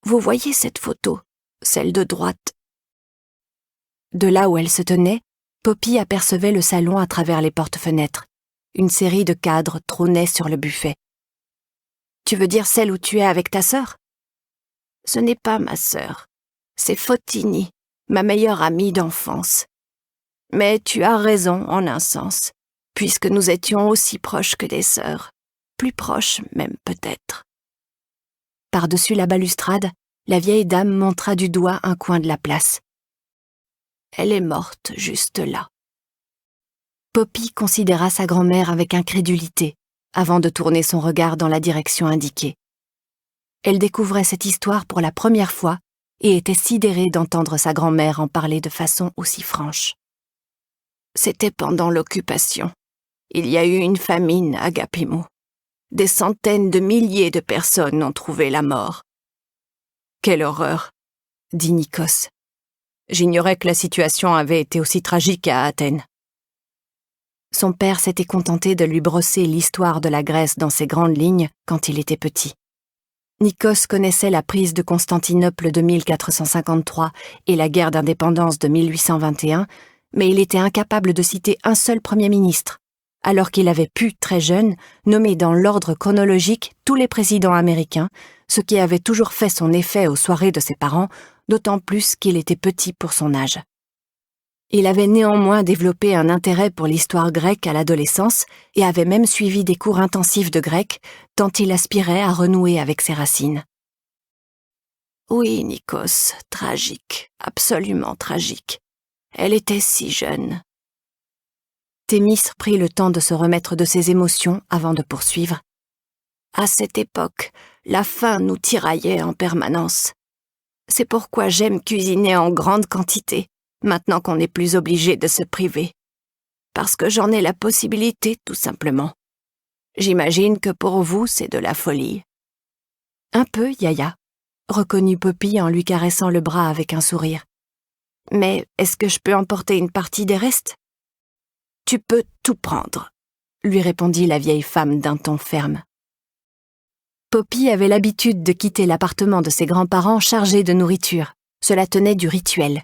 Vous voyez cette photo, celle de droite ?» De là où elle se tenait, Poppy apercevait le salon à travers les porte-fenêtres. Une série de cadres trônait sur le buffet. « Tu veux dire celle où tu es avec ta sœur ?»« Ce n'est pas ma sœur, c'est Fotini, ma meilleure amie d'enfance. Mais tu as raison en un sens, puisque nous étions aussi proches que des sœurs, plus proches même peut-être. » Par-dessus la balustrade, la vieille dame montra du doigt un coin de la place. « Elle est morte juste là. » Poppy considéra sa grand-mère avec incrédulité, avant de tourner son regard dans la direction indiquée. Elle découvrait cette histoire pour la première fois et était sidérée d'entendre sa grand-mère en parler de façon aussi franche. « C'était pendant l'occupation. Il y a eu une famine à Agapimo. Des centaines de milliers de personnes ont trouvé la mort. »« Quelle horreur !» dit Nikos. « J'ignorais que la situation avait été aussi tragique à Athènes. » Son père s'était contenté de lui brosser l'histoire de la Grèce dans ses grandes lignes quand il était petit. Nikos connaissait la prise de Constantinople de 1453 et la guerre d'indépendance de 1821, mais il était incapable de citer un seul premier ministre, alors qu'il avait pu, très jeune, nommer dans l'ordre chronologique tous les présidents américains, ce qui avait toujours fait son effet aux soirées de ses parents, d'autant plus qu'il était petit pour son âge. Il avait néanmoins développé un intérêt pour l'histoire grecque à l'adolescence et avait même suivi des cours intensifs de grec, tant il aspirait à renouer avec ses racines. « Oui, Nikos, tragique, absolument tragique. Elle était si jeune. » Thémis prit le temps de se remettre de ses émotions avant de poursuivre. « À cette époque, la faim nous tiraillait en permanence. C'est pourquoi j'aime cuisiner en grande quantité, maintenant qu'on n'est plus obligé de se priver. Parce que j'en ai la possibilité, tout simplement. J'imagine que pour vous, c'est de la folie. »« Un peu, Yaya, » reconnut Poppy en lui caressant le bras avec un sourire. « Mais est-ce que je peux emporter une partie des restes ?»« Tu peux tout prendre, » lui répondit la vieille femme d'un ton ferme. Poppy avait l'habitude de quitter l'appartement de ses grands-parents chargé de nourriture. Cela tenait du rituel.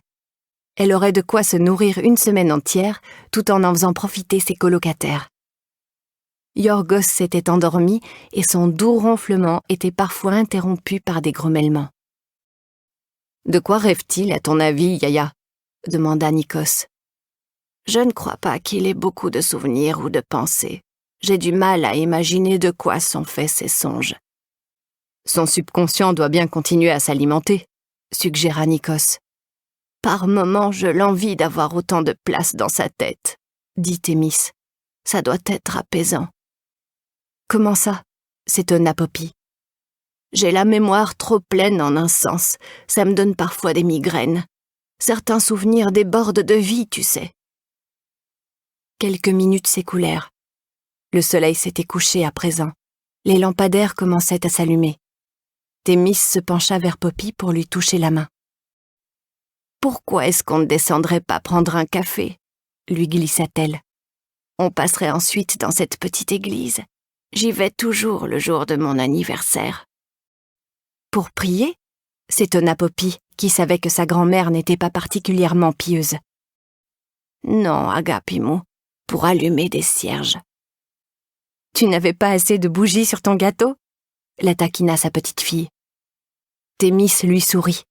Elle aurait de quoi se nourrir une semaine entière, tout en faisant profiter ses colocataires. Yorgos s'était endormi et son doux ronflement était parfois interrompu par des grommellements. « De quoi rêve-t-il, à ton avis, Yaya ?» demanda Nikos. « Je ne crois pas qu'il ait beaucoup de souvenirs ou de pensées. J'ai du mal à imaginer de quoi sont faits ses songes. »« Son subconscient doit bien continuer à s'alimenter, » suggéra Nikos. « Par moments, je l'envie d'avoir autant de place dans sa tête, » dit Thémis. « Ça doit être apaisant. »« Comment ça ?» s'étonna Poppy. « J'ai la mémoire trop pleine en un sens, ça me donne parfois des migraines. Certains souvenirs débordent de vie, tu sais. » Quelques minutes s'écoulèrent. Le soleil s'était couché à présent. Les lampadaires commençaient à s'allumer. Thémis se pencha vers Poppy pour lui toucher la main. « Pourquoi est-ce qu'on ne descendrait pas prendre un café ?» lui glissa-t-elle. « On passerait ensuite dans cette petite église. J'y vais toujours le jour de mon anniversaire. »« Pour prier ?» s'étonna Poppy, qui savait que sa grand-mère n'était pas particulièrement pieuse. « Non, Agapimo, pour allumer des cierges. »« Tu n'avais pas assez de bougies sur ton gâteau ?» la taquina sa petite fille. Thémis lui sourit.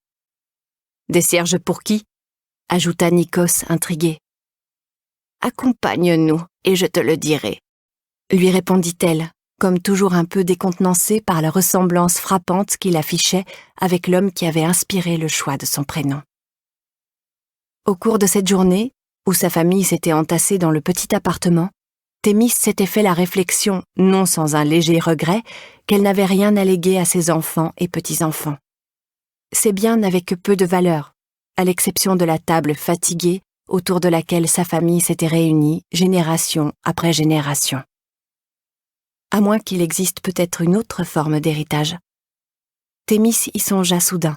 « Des cierges pour qui ?» ajouta Nikos intrigué. « Accompagne-nous et je te le dirai, » lui répondit-elle, comme toujours un peu décontenancée par la ressemblance frappante qu'il affichait avec l'homme qui avait inspiré le choix de son prénom. Au cours de cette journée, où sa famille s'était entassée dans le petit appartement, Thémis s'était fait la réflexion, non sans un léger regret, qu'elle n'avait rien à léguer à ses enfants et petits-enfants. Ses biens n'avaient que peu de valeur, à l'exception de la table fatiguée autour de laquelle sa famille s'était réunie génération après génération. À moins qu'il existe peut-être une autre forme d'héritage. Thémis y songea soudain.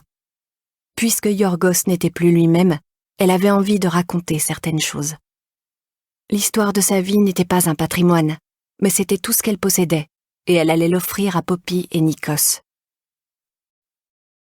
Puisque Yorgos n'était plus lui-même, elle avait envie de raconter certaines choses. L'histoire de sa vie n'était pas un patrimoine, mais c'était tout ce qu'elle possédait, et elle allait l'offrir à Poppy et Nikos.